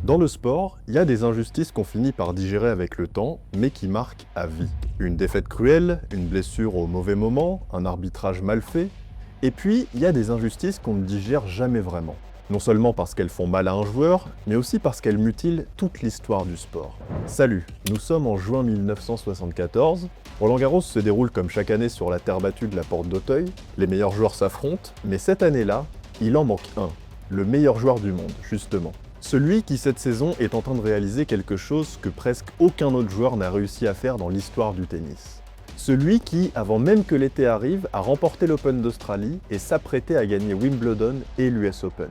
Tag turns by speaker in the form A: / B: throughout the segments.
A: Dans le sport, il y a des injustices qu'on finit par digérer avec le temps, mais qui marquent à vie. Une défaite cruelle, une blessure au mauvais moment, un arbitrage mal fait. Et puis, il y a des injustices qu'on ne digère jamais vraiment. Non seulement parce qu'elles font mal à un joueur, mais aussi parce qu'elles mutilent toute l'histoire du sport. Salut, nous sommes en juin 1974. Roland-Garros se déroule comme chaque année sur la terre battue de la Porte d'Auteuil. Les meilleurs joueurs s'affrontent, mais cette année-là, il en manque un. Le meilleur joueur du monde, justement. Celui qui, cette saison, est en train de réaliser quelque chose que presque aucun autre joueur n'a réussi à faire dans l'histoire du tennis. Celui qui, avant même que l'été arrive, a remporté l'Open d'Australie et s'apprêtait à gagner Wimbledon et l'US Open.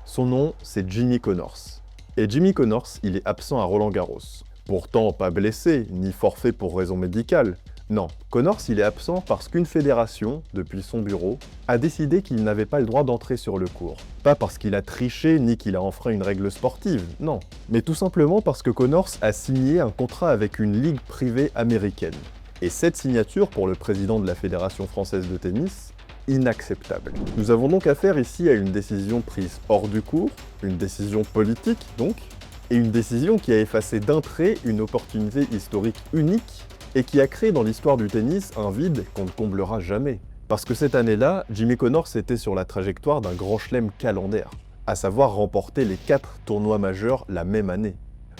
A: Son nom, c'est Jimmy Connors. Et Jimmy Connors, il est absent à Roland-Garros. Pourtant, pas blessé, ni forfait pour raison médicale. Non, Connors, il est absent parce qu'une fédération, depuis son bureau, a décidé qu'il n'avait pas le droit d'entrer sur le court. Pas parce qu'il a triché ni qu'il a enfreint une règle sportive, non. Mais tout simplement parce que Connors a signé un contrat avec une ligue privée américaine. Et cette signature, pour le président de la Fédération française de tennis, inacceptable. Nous avons donc affaire ici à une décision prise hors du cours, une décision politique donc, et une décision qui a effacé d'un trait une opportunité historique unique et qui a créé dans l'histoire du tennis un vide qu'on ne comblera jamais. Parce que cette année-là, Jimmy Connors était sur la trajectoire d'un grand chelem calendaire, à savoir remporter les 4 tournois majeurs la même année.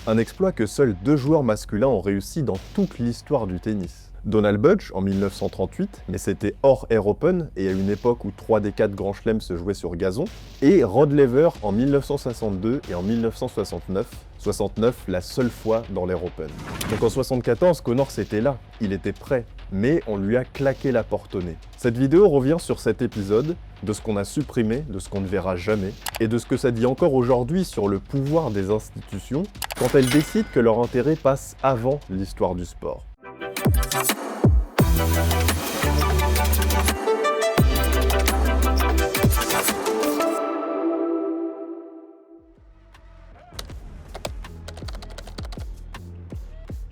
A: Un exploit que seuls 2 joueurs masculins ont réussi dans toute l'histoire du tennis. Donald Budge en 1938, mais c'était hors Air Open et à une époque où 3 des 4 grands chelems se jouaient sur gazon, et Rod Laver en 1962 et en 1969, 69 la seule fois dans l'Air Open. Donc en 74, Connors était là, il était prêt, mais on lui a claqué la porte au nez. Cette vidéo revient sur cet épisode, de ce qu'on a supprimé, de ce qu'on ne verra jamais, et de ce que ça dit encore aujourd'hui sur le pouvoir des institutions quand elles décident que leur intérêt passe avant l'histoire du sport.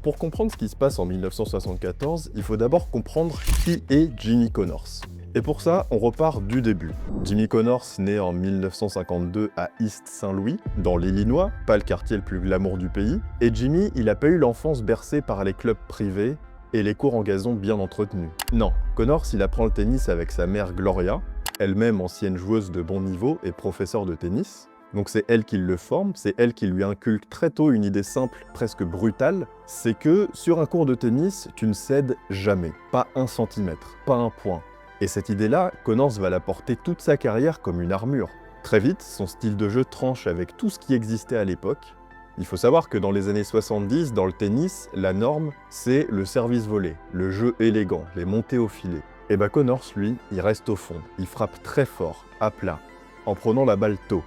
A: Pour comprendre ce qui se passe en 1974, il faut d'abord comprendre qui est Jimmy Connors. Et pour ça, on repart du début. Jimmy Connors naît en 1952 à East Saint-Louis, dans l'Illinois, pas le quartier le plus glamour du pays. Et Jimmy, il n'a pas eu l'enfance bercée par les clubs privés et les cours en gazon bien entretenus. Non, Connors, il apprend le tennis avec sa mère Gloria, elle-même ancienne joueuse de bon niveau et professeure de tennis. Donc c'est elle qui le forme, c'est elle qui lui inculque très tôt une idée simple, presque brutale, c'est que sur un court de tennis, tu ne cèdes jamais, pas 1 centimètre, pas un point. Et cette idée-là, Connors va la porter toute sa carrière comme une armure. Très vite, son style de jeu tranche avec tout ce qui existait à l'époque. Il faut savoir que dans les années 70, dans le tennis, la norme, c'est le service volé, le jeu élégant, les montées au filet. Et bah Connors, lui, il reste au fond, il frappe très fort, à plat, en prenant la balle tôt.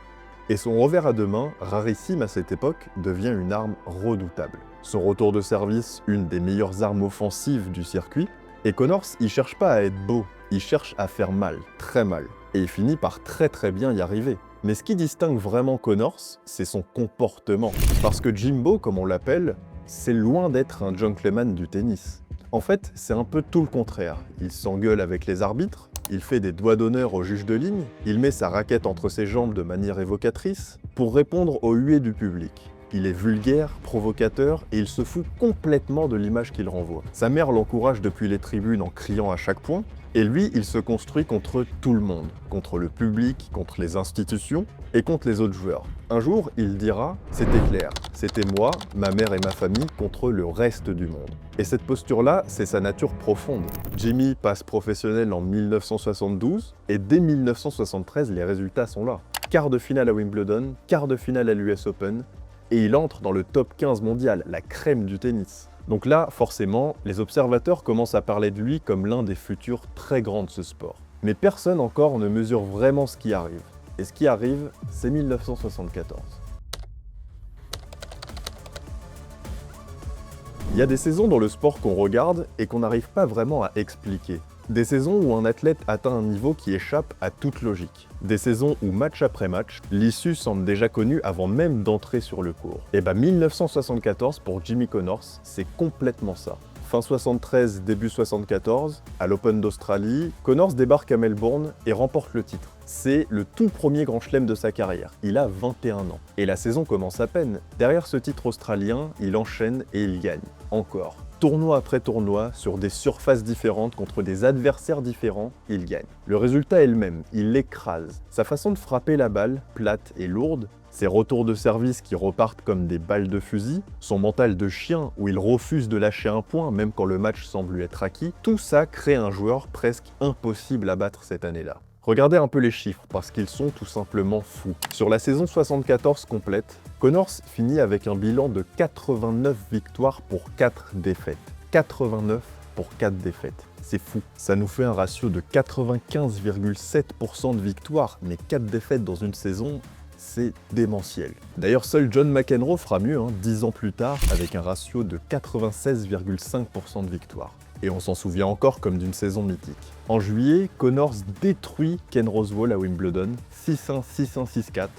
A: Et son revers à deux mains, rarissime à cette époque, devient une arme redoutable. Son retour de service, une des meilleures armes offensives du circuit. Et Connors, il cherche pas à être beau, il cherche à faire mal, très mal. Et il finit par très bien y arriver. Mais ce qui distingue vraiment Connors, c'est son comportement. Parce que Jimbo, comme on l'appelle, c'est loin d'être un gentleman du tennis. En fait, c'est un peu tout le contraire. Il s'engueule avec les arbitres, il fait des doigts d'honneur au juge de ligne, il met sa raquette entre ses jambes de manière évocatrice pour répondre aux huées du public. Il est vulgaire, provocateur et il se fout complètement de l'image qu'il renvoie. Sa mère l'encourage depuis les tribunes en criant à chaque point, et lui, il se construit contre tout le monde, contre le public, contre les institutions et contre les autres joueurs. Un jour, il dira « C'était clair, c'était moi, ma mère et ma famille contre le reste du monde ». Et cette posture-là, c'est sa nature profonde. Jimmy passe professionnel en 1972 et dès 1973, les résultats sont là. Quart de finale à Wimbledon, quart de finale à l'US Open, et il entre dans le top 15 mondial, la crème du tennis. Donc là, forcément, les observateurs commencent à parler de lui comme l'un des futurs très grands de ce sport. Mais personne encore ne mesure vraiment ce qui arrive. Et ce qui arrive, c'est 1974. Il y a des saisons dans le sport qu'on regarde et qu'on n'arrive pas vraiment à expliquer. Des saisons où un athlète atteint un niveau qui échappe à toute logique. Des saisons où, match après match, l'issue semble déjà connue avant même d'entrer sur le court. Et bah 1974 pour Jimmy Connors, c'est complètement ça. fin 73, début 74, à l'Open d'Australie, Connors débarque à Melbourne et remporte le titre. C'est le tout premier grand chelem de sa carrière. Il a 21 ans. Et la saison commence à peine. Derrière ce titre australien, il enchaîne et il gagne. Encore. Tournoi après tournoi, sur des surfaces différentes, contre des adversaires différents, il gagne. Le résultat est le même, il l'écrase. Sa façon de frapper la balle, plate et lourde, ses retours de service qui repartent comme des balles de fusil, son mental de chien où il refuse de lâcher un point même quand le match semble lui être acquis, tout ça crée un joueur presque impossible à battre cette année-là. Regardez un peu les chiffres, parce qu'ils sont tout simplement fous. Sur la saison 74 complète, Connors finit avec un bilan de 89 victoires pour 4 défaites. 89 pour 4 défaites. C'est fou. Ça nous fait un ratio de 95,7% de victoires, mais 4 défaites dans une saison, c'est démentiel. D'ailleurs, seul John McEnroe fera mieux, 10 ans plus tard, avec un ratio de 96,5% de victoires. Et on s'en souvient encore comme d'une saison mythique. En juillet, Connors détruit Ken Rosewall à Wimbledon, 6-1, 6-1, 6-4.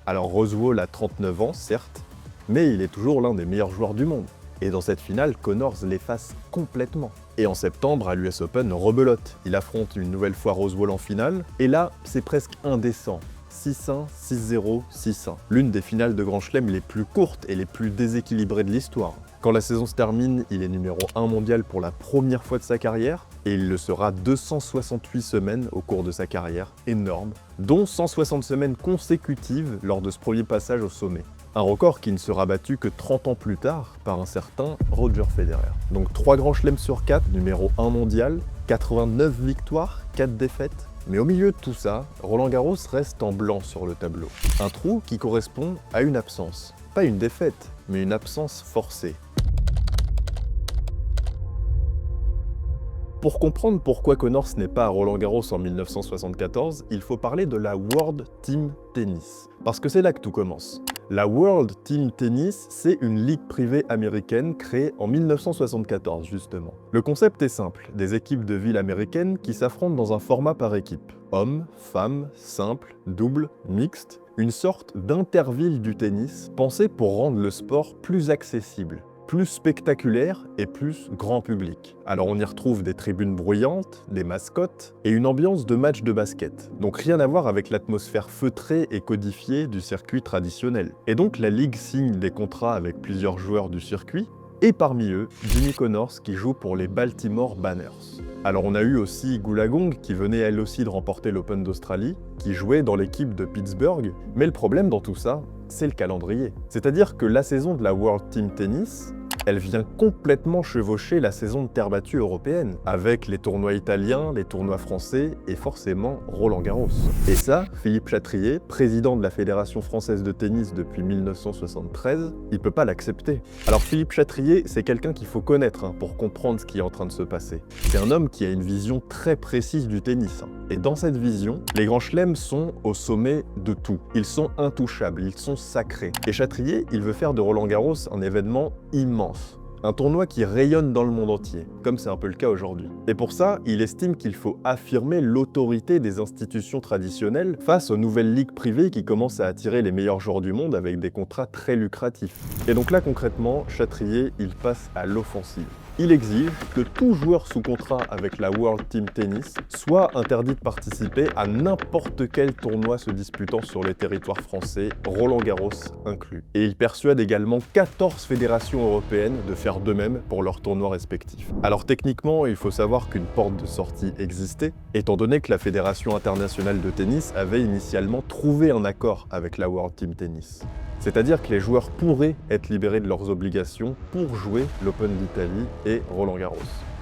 A: Alors Rosewall a 39 ans, certes, mais il est toujours l'un des meilleurs joueurs du monde. Et dans cette finale, Connors l'efface complètement. Et en septembre, à l'US Open, rebelote. Il affronte une nouvelle fois Rosewall en finale, et là, c'est presque indécent. 6-1, 6-0, 6-1. L'une des finales de Grand Chelem les plus courtes et les plus déséquilibrées de l'histoire. Quand la saison se termine, il est numéro 1 mondial pour la première fois de sa carrière, et il le sera 268 semaines au cours de sa carrière, énorme, dont 160 semaines consécutives lors de ce premier passage au sommet. Un record qui ne sera battu que 30 ans plus tard par un certain Roger Federer. Donc 3 grands chelems sur 4, numéro 1 mondial, 89 victoires, 4 défaites. Mais au milieu de tout ça, Roland Garros reste en blanc sur le tableau. Un trou qui correspond à une absence. Pas une défaite, mais une absence forcée. Pour comprendre pourquoi Connors n'est pas à Roland Garros en 1974, il faut parler de la World Team Tennis. Parce que c'est là que tout commence. La World Team Tennis, c'est une ligue privée américaine créée en 1974, justement. Le concept est simple, des équipes de villes américaines qui s'affrontent dans un format par équipe. Hommes, femmes, simple, double, mixte. Une sorte d'interville du tennis, pensée pour rendre le sport plus accessible, plus spectaculaire et plus grand public. Alors on y retrouve des tribunes bruyantes, des mascottes et une ambiance de match de basket. Donc rien à voir avec l'atmosphère feutrée et codifiée du circuit traditionnel. Et donc la ligue signe des contrats avec plusieurs joueurs du circuit, et parmi eux, Jimmy Connors qui joue pour les Baltimore Banners. Alors on a eu aussi Goolagong qui venait elle aussi de remporter l'Open d'Australie, qui jouait dans l'équipe de Pittsburgh, mais le problème dans tout ça, c'est le calendrier. C'est-à-dire que la saison de la World Team Tennis, elle vient complètement chevaucher la saison de terre battue européenne, avec les tournois italiens, les tournois français et forcément Roland Garros. Et ça, Philippe Chatrier, président de la Fédération française de tennis depuis 1973, il peut pas l'accepter. Alors Philippe Chatrier, c'est quelqu'un qu'il faut connaître pour comprendre ce qui est en train de se passer. C'est un homme qui a une vision très précise du tennis. Et dans cette vision, les grands chelems sont au sommet de tout. Ils sont intouchables, ils sont sacrés. Et Chatrier, il veut faire de Roland Garros un événement immense. Un tournoi qui rayonne dans le monde entier, comme c'est un peu le cas aujourd'hui. Et pour ça, il estime qu'il faut affirmer l'autorité des institutions traditionnelles face aux nouvelles ligues privées qui commencent à attirer les meilleurs joueurs du monde avec des contrats très lucratifs. Et donc là, concrètement, Chatrier, il passe à l'offensive. Il exige que tout joueur sous contrat avec la World Team Tennis soit interdit de participer à n'importe quel tournoi se disputant sur les territoires français, Roland Garros inclus. Et il persuade également 14 fédérations européennes de faire de même pour leurs tournois respectifs. Alors techniquement, il faut savoir qu'une porte de sortie existait, étant donné que la Fédération internationale de tennis avait initialement trouvé un accord avec la World Team Tennis. C'est-à-dire que les joueurs pourraient être libérés de leurs obligations pour jouer l'Open d'Italie et Roland Garros.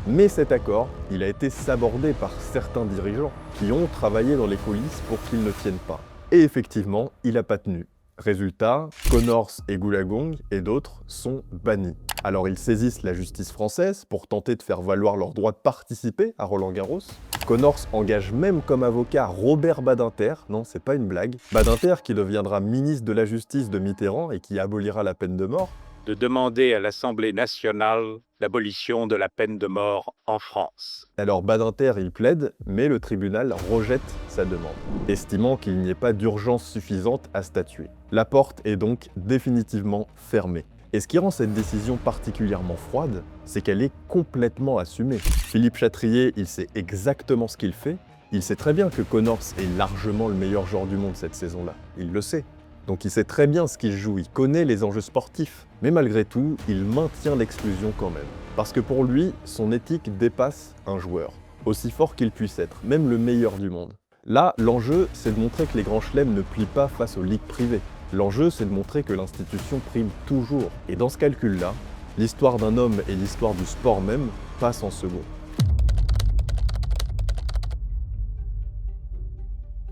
A: Mais cet accord, il a été sabordé par certains dirigeants qui ont travaillé dans les coulisses pour qu'il ne tienne pas. Et effectivement, il n'a pas tenu. Résultat, Connors et Goolagong et d'autres sont bannis. Alors ils saisissent la justice française pour tenter de faire valoir leur droit de participer à Roland Garros. Connors engage même comme avocat Robert Badinter, non c'est pas une blague, Badinter qui deviendra ministre de la Justice de Mitterrand et qui abolira la peine de mort,
B: de demander à l'Assemblée nationale l'abolition de la peine de mort en France.
A: Alors Badinter il plaide, mais le tribunal rejette sa demande, estimant qu'il n'y ait pas d'urgence suffisante à statuer. La porte est donc définitivement fermée. Et ce qui rend cette décision particulièrement froide, c'est qu'elle est complètement assumée. Philippe Chatrier, il sait exactement ce qu'il fait. Il sait très bien que Connors est largement le meilleur joueur du monde cette saison-là. Il le sait. Donc il sait très bien ce qu'il joue, il connaît les enjeux sportifs. Mais malgré tout, il maintient l'exclusion quand même. Parce que pour lui, son éthique dépasse un joueur, aussi fort qu'il puisse être, même le meilleur du monde. Là, l'enjeu, c'est de montrer que les grands chelems ne plient pas face aux ligues privées. L'enjeu, c'est de montrer que l'institution prime toujours. Et dans ce calcul-là, l'histoire d'un homme et l'histoire du sport même passent en second.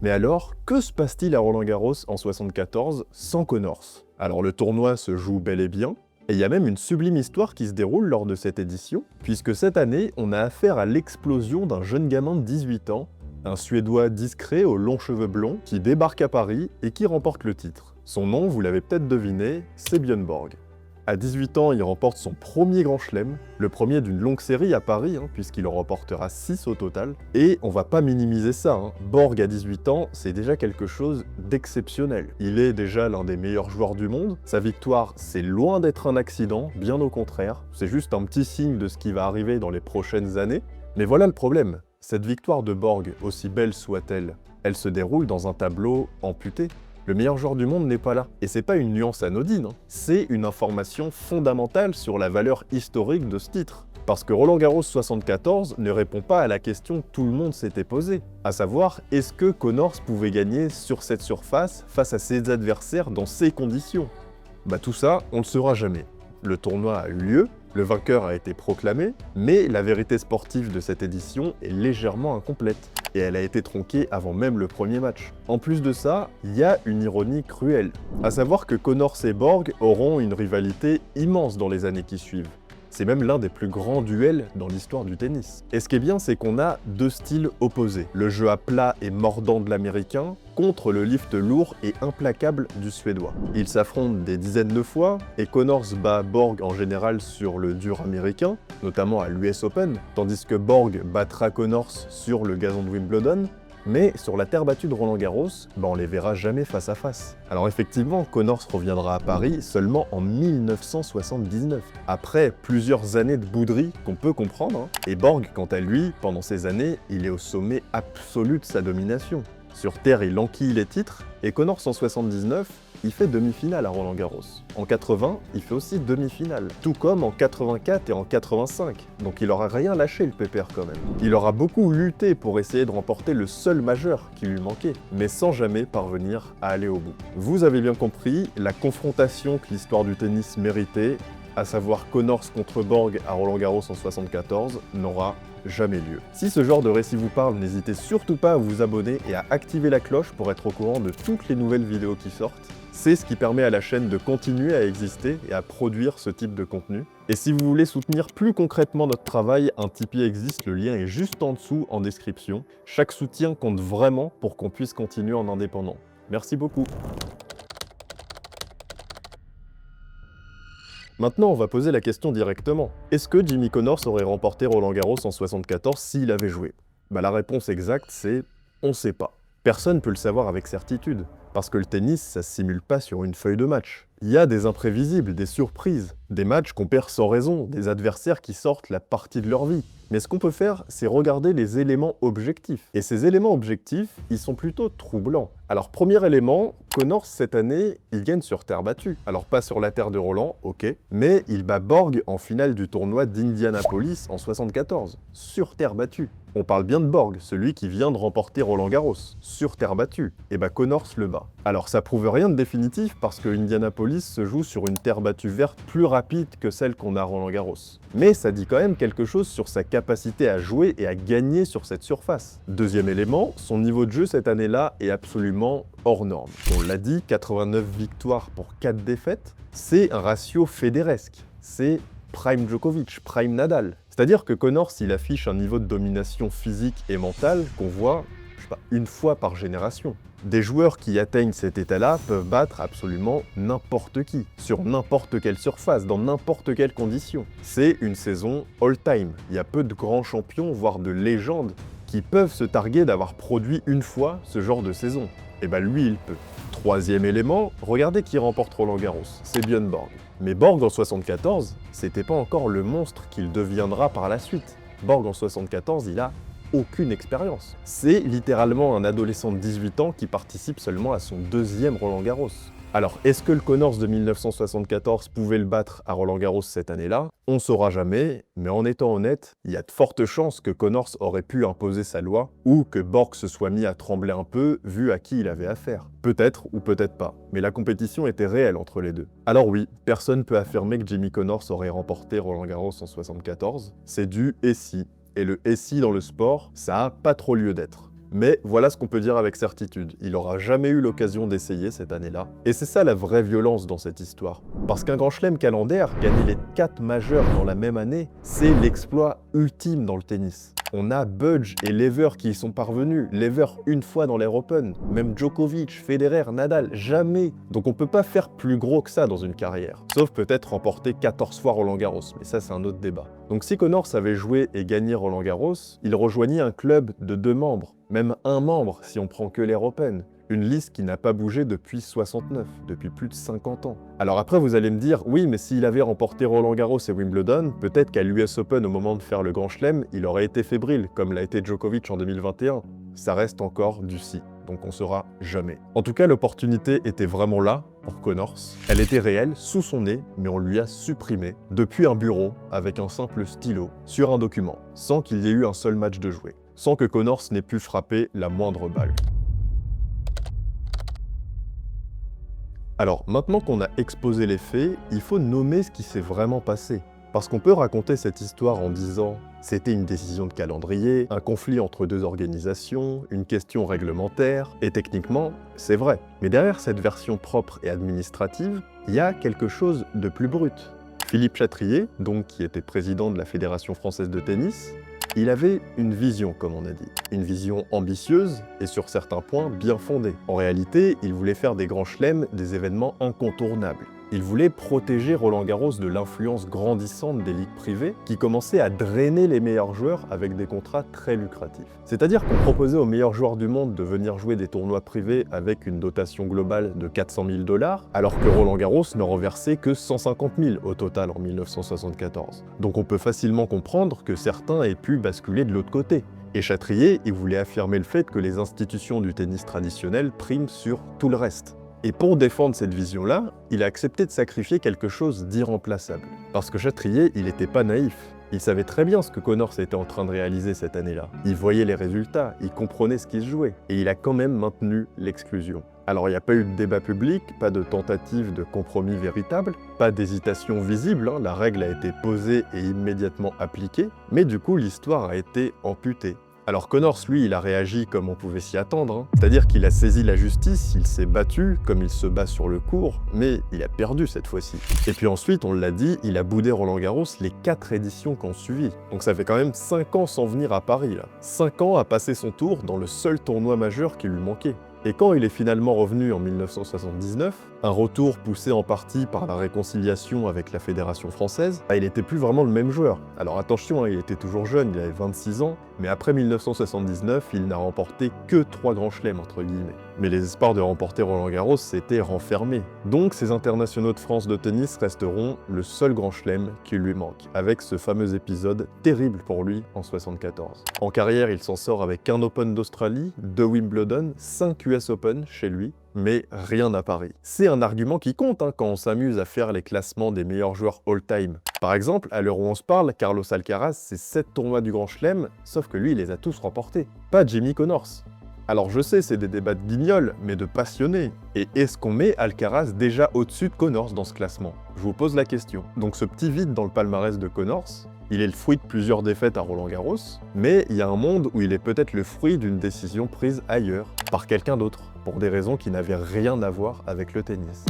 A: Mais alors, que se passe-t-il à Roland-Garros en 74 sans Connors? Alors le tournoi se joue bel et bien, et il y a même une sublime histoire qui se déroule lors de cette édition, puisque cette année, on a affaire à l'explosion d'un jeune gamin de 18 ans, un Suédois discret aux longs cheveux blonds, qui débarque à Paris et qui remporte le titre. Son nom, vous l'avez peut-être deviné, c'est Björn Borg. À 18 ans, il remporte son premier grand chelem, le premier d'une longue série à Paris, puisqu'il en remportera 6 au total. Et on va pas minimiser ça, Borg à 18 ans, c'est déjà quelque chose d'exceptionnel. Il est déjà l'un des meilleurs joueurs du monde, sa victoire, c'est loin d'être un accident, bien au contraire, c'est juste un petit signe de ce qui va arriver dans les prochaines années. Mais voilà le problème, cette victoire de Borg, aussi belle soit-elle, elle se déroule dans un tableau amputé. Le meilleur joueur du monde n'est pas là. Et c'est pas une nuance anodine, c'est une information fondamentale sur la valeur historique de ce titre. Parce que Roland-Garros 74 ne répond pas à la question que tout le monde s'était posée, à savoir, est-ce que Connors pouvait gagner sur cette surface face à ses adversaires dans ces conditions? Tout ça, on ne le saura jamais. Le tournoi a eu lieu, le vainqueur a été proclamé, mais la vérité sportive de cette édition est légèrement incomplète. Et elle a été tronquée avant même le premier match. En plus de ça, il y a une ironie cruelle, à savoir que Connors et Borg auront une rivalité immense dans les années qui suivent. C'est même l'un des plus grands duels dans l'histoire du tennis. Et ce qui est bien, c'est qu'on a deux styles opposés. Le jeu à plat et mordant de l'américain contre le lift lourd et implacable du suédois. Ils s'affrontent des dizaines de fois, et Connors bat Borg en général sur le dur américain, notamment à l'US Open, tandis que Borg battra Connors sur le gazon de Wimbledon. Mais sur la terre battue de Roland-Garros, on les verra jamais face à face. Alors effectivement, Connors reviendra à Paris seulement en 1979, après plusieurs années de bouderie qu'on peut comprendre. Et Borg, quant à lui, pendant ces années, il est au sommet absolu de sa domination. Sur terre, il enquille les titres, et Connors en 79, il fait demi-finale à Roland-Garros. En 80, il fait aussi demi-finale. Tout comme en 84 et en 85. Donc il aura rien lâché le pépère quand même. Il aura beaucoup lutté pour essayer de remporter le seul majeur qui lui manquait, mais sans jamais parvenir à aller au bout. Vous avez bien compris, la confrontation que l'histoire du tennis méritait, à savoir Connors contre Borg à Roland-Garros en 74, n'aura jamais lieu. Si ce genre de récit vous parle, n'hésitez surtout pas à vous abonner et à activer la cloche pour être au courant de toutes les nouvelles vidéos qui sortent. C'est ce qui permet à la chaîne de continuer à exister et à produire ce type de contenu. Et si vous voulez soutenir plus concrètement notre travail, un Tipeee existe, le lien est juste en dessous en description. Chaque soutien compte vraiment pour qu'on puisse continuer en indépendant. Merci beaucoup. Maintenant, on va poser la question directement. Est-ce que Jimmy Connors aurait remporté Roland-Garros en 74 s'il avait joué? La réponse exacte, c'est on ne sait pas. Personne ne peut le savoir avec certitude, parce que le tennis, ça se simule pas sur une feuille de match. Il y a des imprévisibles, des surprises, des matchs qu'on perd sans raison, des adversaires qui sortent la partie de leur vie. Mais ce qu'on peut faire, c'est regarder les éléments objectifs. Et ces éléments objectifs, ils sont plutôt troublants. Alors, premier élément, Connors, cette année, il gagne sur terre battue. Alors, pas sur la terre de Roland, ok, mais il bat Borg en finale du tournoi d'Indianapolis en 74, sur terre battue. On parle bien de Borg, celui qui vient de remporter Roland-Garros, sur terre battue. Et Connors le bat. Alors, ça prouve rien de définitif parce que Indianapolis se joue sur une terre battue verte plus rapide que celle qu'on a à Roland-Garros. Mais ça dit quand même quelque chose sur sa capacité à jouer et à gagner sur cette surface. Deuxième élément, son niveau de jeu cette année-là est absolument hors norme. On l'a dit, 89 victoires pour 4 défaites, c'est un ratio fédéresque. C'est prime Djokovic, prime Nadal. C'est-à-dire que Connors, il affiche un niveau de domination physique et mentale qu'on voit, une fois par génération. Des joueurs qui atteignent cet état-là peuvent battre absolument n'importe qui, sur n'importe quelle surface, dans n'importe quelle condition. C'est une saison all-time. Il y a peu de grands champions, voire de légendes, qui peuvent se targuer d'avoir produit une fois ce genre de saison. Et lui, il peut. Troisième élément, regardez qui remporte Roland-Garros, c'est Björn Borg. Mais Borg en 74, c'était pas encore le monstre qu'il deviendra par la suite. Borg en 74, il a aucune expérience. C'est littéralement un adolescent de 18 ans qui participe seulement à son deuxième Roland-Garros. Alors, est-ce que le Connors de 1974 pouvait le battre à Roland-Garros cette année-là? On ne saura jamais, mais en étant honnête, il y a de fortes chances que Connors aurait pu imposer sa loi, ou que Borg se soit mis à trembler un peu, vu à qui il avait affaire. Peut-être ou peut-être pas, mais la compétition était réelle entre les deux. Alors oui, personne peut affirmer que Jimmy Connors aurait remporté Roland-Garros en 74, c'est du « et si ». Et le « et si » dans le sport, ça a pas trop lieu d'être. Mais voilà ce qu'on peut dire avec certitude, il n'aura jamais eu l'occasion d'essayer cette année-là. Et c'est ça la vraie violence dans cette histoire. Parce qu'un grand chelem calendaire, gagner les 4 majeurs dans la même année, c'est l'exploit ultime dans le tennis. On a Budge et Lever qui y sont parvenus. Lever une fois dans l'Air Open. Même Djokovic, Federer, Nadal, jamais. Donc on peut pas faire plus gros que ça dans une carrière. Sauf peut-être remporter 14 fois Roland-Garros, mais ça c'est un autre débat. Donc si Connors avait joué et gagné Roland-Garros, il rejoignit un club de 2 membres. Même un membre si on prend que l'Air Open. Une liste qui n'a pas bougé depuis 69, depuis plus de 50 ans. Alors après vous allez me dire, oui mais s'il avait remporté Roland-Garros et Wimbledon, peut-être qu'à l'US Open au moment de faire le Grand Chelem, il aurait été fébrile, comme l'a été Djokovic en 2021. Ça reste encore du si, donc on saura jamais. En tout cas l'opportunité était vraiment là pour Connors. Elle était réelle, sous son nez, mais on lui a supprimé, depuis un bureau, avec un simple stylo, sur un document, sans qu'il y ait eu un seul match de joué, sans que Connors n'ait pu frapper la moindre balle. Alors, maintenant qu'on a exposé les faits, il faut nommer ce qui s'est vraiment passé. Parce qu'on peut raconter cette histoire en disant « c'était une décision de calendrier, un conflit entre 2 organisations, une question réglementaire », et techniquement, c'est vrai. Mais derrière cette version propre et administrative, il y a quelque chose de plus brut. Philippe Chatrier, donc qui était président de la Fédération française de tennis, il avait une vision, comme on a dit. Une vision ambitieuse et sur certains points bien fondée. En réalité, il voulait faire des grands chelems des événements incontournables. Il voulait protéger Roland-Garros de l'influence grandissante des ligues privées qui commençaient à drainer les meilleurs joueurs avec des contrats très lucratifs. C'est-à-dire qu'on proposait aux meilleurs joueurs du monde de venir jouer des tournois privés avec une dotation globale de 400 000 $, alors que Roland-Garros ne reversait que 150 000 au total en 1974. Donc on peut facilement comprendre que certains aient pu basculer de l'autre côté. Et Chatrier, il voulait affirmer le fait que les institutions du tennis traditionnel priment sur tout le reste. Et pour défendre cette vision-là, il a accepté de sacrifier quelque chose d'irremplaçable. Parce que Chatrier, il n'était pas naïf. Il savait très bien ce que Connors était en train de réaliser cette année-là. Il voyait les résultats, il comprenait ce qui se jouait. Et il a quand même maintenu l'exclusion. Alors il n'y a pas eu de débat public, pas de tentative de compromis véritable, pas d'hésitation visible, la règle a été posée et immédiatement appliquée, mais du coup l'histoire a été amputée. Alors Connors, lui, il a réagi comme on pouvait s'y attendre, c'est-à-dire qu'il a saisi la justice, il s'est battu comme il se bat sur le court, mais il a perdu cette fois-ci. Et puis ensuite, on l'a dit, il a boudé Roland-Garros les 4 éditions qui ont suivi. Donc ça fait quand même 5 ans sans venir à Paris, là. 5 ans à passer son tour dans le seul tournoi majeur qui lui manquait. Et quand il est finalement revenu en 1979, un retour poussé en partie par la réconciliation avec la Fédération française, il n'était plus vraiment le même joueur. Alors attention, il était toujours jeune, il avait 26 ans, mais après 1979, il n'a remporté que 3 grands chelems entre guillemets. Mais les espoirs de remporter Roland-Garros s'étaient renfermés. Donc ces internationaux de France de tennis resteront le seul grand chelem qui lui manque, avec ce fameux épisode terrible pour lui en 1974. En carrière, il s'en sort avec un Open d'Australie, 2 Wimbledon, 5 US Open chez lui, mais rien à Paris. C'est un argument qui compte quand on s'amuse à faire les classements des meilleurs joueurs all-time. Par exemple, à l'heure où on se parle, Carlos Alcaraz, c'est 7 tournois du Grand Chelem, sauf que lui, il les a tous remportés. Pas Jimmy Connors. Alors je sais, c'est des débats de guignols, mais de passionnés. Et est-ce qu'on met Alcaraz déjà au-dessus de Connors dans ce classement? Je vous pose la question. Donc ce petit vide dans le palmarès de Connors, il est le fruit de plusieurs défaites à Roland-Garros, mais il y a un monde où il est peut-être le fruit d'une décision prise ailleurs, par quelqu'un d'autre, pour des raisons qui n'avaient rien à voir avec le tennis.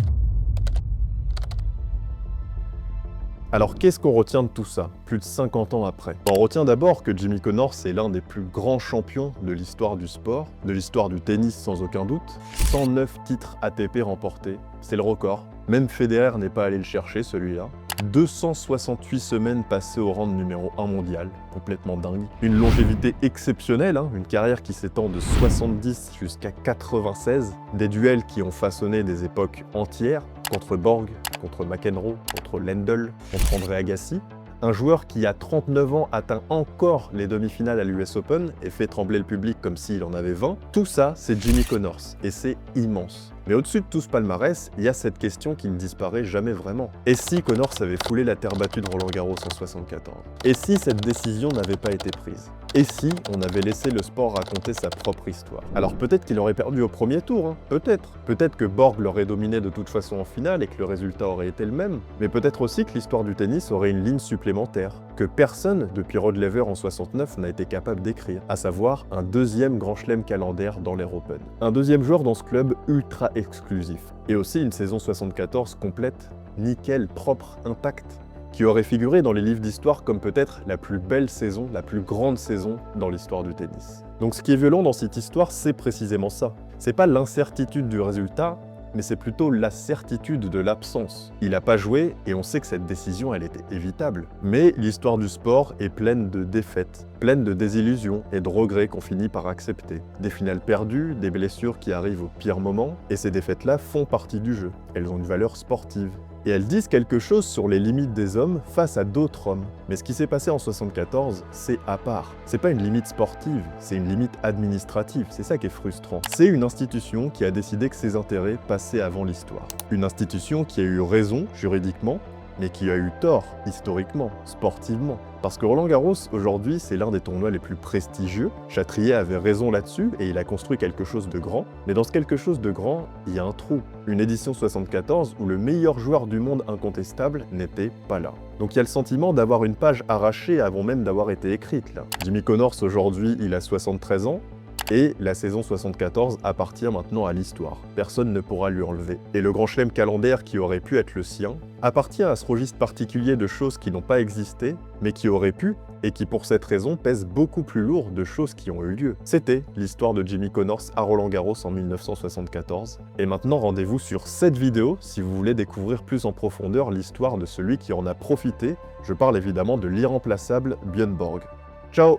A: Alors qu'est-ce qu'on retient de tout ça, plus de 50 ans après? On retient d'abord que Jimmy Connors est l'un des plus grands champions de l'histoire du sport, de l'histoire du tennis sans aucun doute. 109 titres ATP remportés, c'est le record. Même Federer n'est pas allé le chercher celui-là. 268 semaines passées au rang de numéro 1 mondial, complètement dingue. Une longévité exceptionnelle, une carrière qui s'étend de 70 jusqu'à 96, des duels qui ont façonné des époques entières, contre Borg, contre McEnroe, contre Lendl, contre André Agassi. Un joueur qui, à 39 ans, atteint encore les demi-finales à l'US Open et fait trembler le public comme s'il en avait 20. Tout ça, c'est Jimmy Connors, et c'est immense. Mais au-dessus de tout ce palmarès, il y a cette question qui ne disparaît jamais vraiment. Et si Connors avait foulé la terre battue de Roland-Garros en 74? Et si cette décision n'avait pas été prise? Et si on avait laissé le sport raconter sa propre histoire? Alors peut-être qu'il aurait perdu au premier tour, peut-être. Peut-être que Borg l'aurait dominé de toute façon en finale et que le résultat aurait été le même. Mais peut-être aussi que l'histoire du tennis aurait une ligne supplémentaire, que personne, depuis Rod Laver en 69, n'a été capable d'écrire, à savoir un deuxième grand chelem calendaire dans l'Air Open. Un deuxième joueur dans ce club ultra exclusif. Et aussi une saison 74 complète, nickel, propre, intacte, qui aurait figuré dans les livres d'histoire comme peut-être la plus belle saison, la plus grande saison dans l'histoire du tennis. Donc ce qui est violent dans cette histoire, c'est précisément ça. C'est pas l'incertitude du résultat, mais c'est plutôt la certitude de l'absence. Il n'a pas joué et on sait que cette décision, elle était évitable. Mais l'histoire du sport est pleine de défaites, pleine de désillusions et de regrets qu'on finit par accepter. Des finales perdues, des blessures qui arrivent au pire moment, et ces défaites-là font partie du jeu. Elles ont une valeur sportive. Et elles disent quelque chose sur les limites des hommes face à d'autres hommes. Mais ce qui s'est passé en 74, c'est à part. C'est pas une limite sportive, c'est une limite administrative. C'est ça qui est frustrant. C'est une institution qui a décidé que ses intérêts passaient avant l'histoire. Une institution qui a eu raison juridiquement, mais qui a eu tort historiquement, sportivement. Parce que Roland-Garros, aujourd'hui, c'est l'un des tournois les plus prestigieux. Chatrier avait raison là-dessus et il a construit quelque chose de grand. Mais dans ce quelque chose de grand, il y a un trou. Une édition 74 où le meilleur joueur du monde incontestable n'était pas là. Donc il y a le sentiment d'avoir une page arrachée avant même d'avoir été écrite là. Jimmy Connors, aujourd'hui, il a 73 ans. Et la saison 74 appartient maintenant à l'histoire. Personne ne pourra lui enlever. Et le grand chelem calendaire qui aurait pu être le sien appartient à ce registre particulier de choses qui n'ont pas existé, mais qui auraient pu, et qui pour cette raison pèsent beaucoup plus lourd de choses qui ont eu lieu. C'était l'histoire de Jimmy Connors à Roland-Garros en 1974. Et maintenant, rendez-vous sur cette vidéo si vous voulez découvrir plus en profondeur l'histoire de celui qui en a profité. Je parle évidemment de l'irremplaçable Björn Borg. Ciao!